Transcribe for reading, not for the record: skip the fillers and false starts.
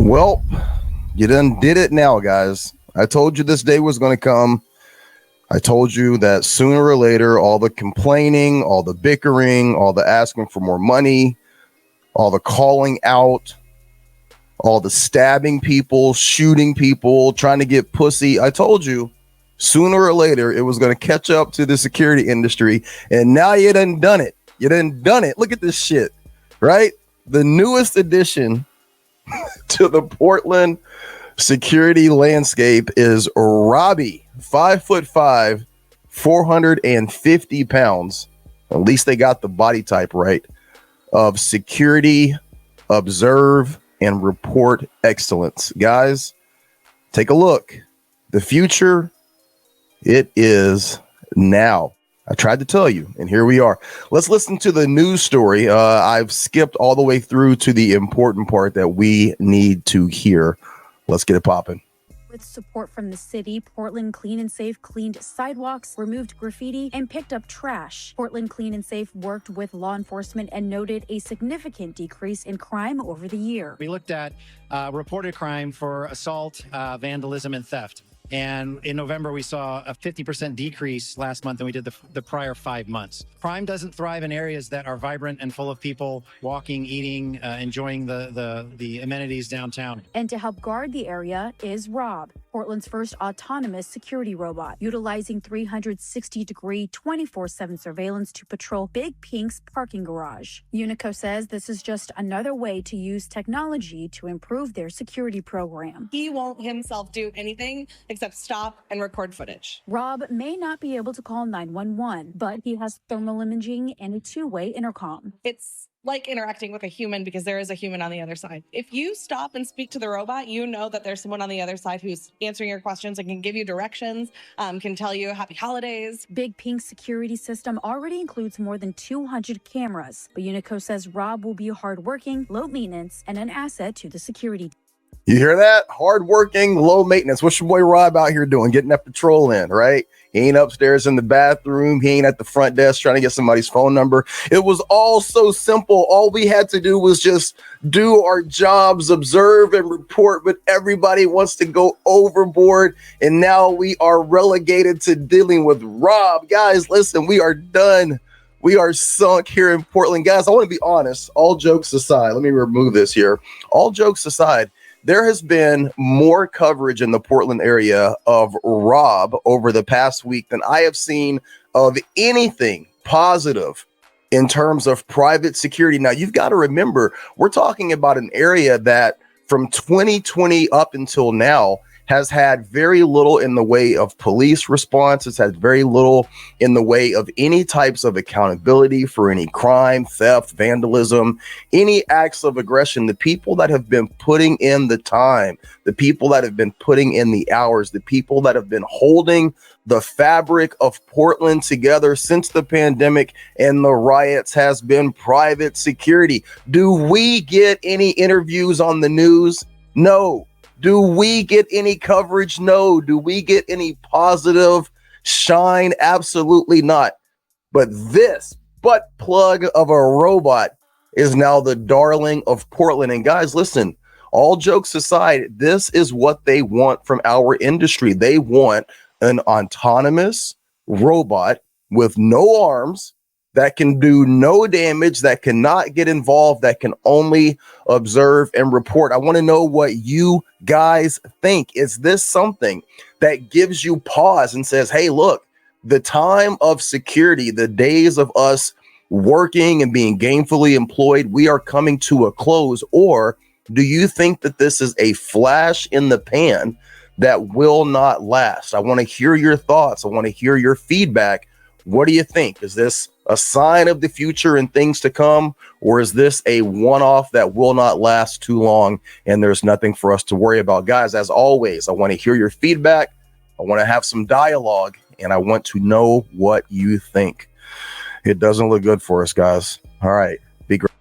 Well, you done did it now, guys. I told you this day was going to come. I told you that sooner or later, all the complaining, all the bickering, all the asking for more money, all the calling out, all the stabbing people, shooting people, trying to get pussy. I told you sooner or later it was going to catch up to the security industry. And now you done done it. You done done it. Look at this shit, right? The newest addition to the Portland security landscape is Robbie, 5'5", 450 pounds. At least they got the body type right. Of security, observe, and report excellence. Guys, take a look. The future, it is now. I tried to tell you, and here we are. Let's listen to the news story. I've skipped all the way through to the important part that we need to hear. Let's get it popping. With support from the city, Portland Clean and Safe cleaned sidewalks, removed graffiti, and picked up trash. Portland Clean and Safe worked with law enforcement and noted a significant decrease in crime over the year. We looked at reported crime for assault, vandalism, and theft. And in November, we saw a 50% decrease last month than we did the prior 5 months. Crime doesn't thrive in areas that are vibrant and full of people walking, eating, enjoying the amenities downtown. And to help guard the area is Rob, Portland's first autonomous security robot, utilizing 360-degree 24/7 surveillance to patrol Big Pink's parking garage. Unico says this is just another way to use technology to improve their security program. He won't himself do anything except stop and record footage. Rob may not be able to call 911, but he has thermal imaging and a two-way intercom. It's like interacting with a human because there is a human on the other side. If you stop and speak to the robot, you know that there's someone on the other side who's answering your questions and can give you directions, can tell you happy holidays. Big Pink's security system already includes more than 200 cameras, but Unico says Rob will be hardworking, low maintenance, and an asset to the security. You hear that? Hardworking, low maintenance. What's your boy Rob out here doing? Getting that patrol in, right? He ain't upstairs in the bathroom. He ain't at the front desk trying to get somebody's phone number. It was all so simple. All we had to do was just do our jobs, observe and report, but everybody wants to go overboard. And now we are relegated to dealing with Rob. Guys, listen, we are done. We are sunk here in Portland. Guys, I want to be honest. All jokes aside, let me remove this here. All jokes aside, there has been more coverage in the Portland area of Rob over the past week than I have seen of anything positive in terms of private security. Now, you've got to remember, we're talking about an area that from 2020 up until now has had very little in the way of police response. It's had very little in the way of any types of accountability for any crime, theft, vandalism, any acts of aggression. The people that have been putting in the time, the people that have been putting in the hours, the people that have been holding the fabric of Portland together since the pandemic and the riots has been private security. Do we get any interviews on the news? No. Do we get any coverage? No. Do we get any positive shine? Absolutely not. But this butt plug of a robot is now the darling of Portland. And guys, listen, all jokes aside, this is what they want from our industry. They want an autonomous robot with no arms, that can do no damage, that cannot get involved, that can only observe and report. I want to know what you guys think. Is this something that gives you pause and says, hey, look, the time of security, the days of us working and being gainfully employed, we are coming to a close? Or do you think that this is a flash in the pan that will not last? I want to hear your thoughts. I want to hear your feedback. What do you think? Is this a sign of the future and things to come? Or is this a one-off that will not last too long and there's nothing for us to worry about? Guys, as always, I want to hear your feedback. I want to have some dialogue and I want to know what you think. It doesn't look good for us, guys. All right. Be great.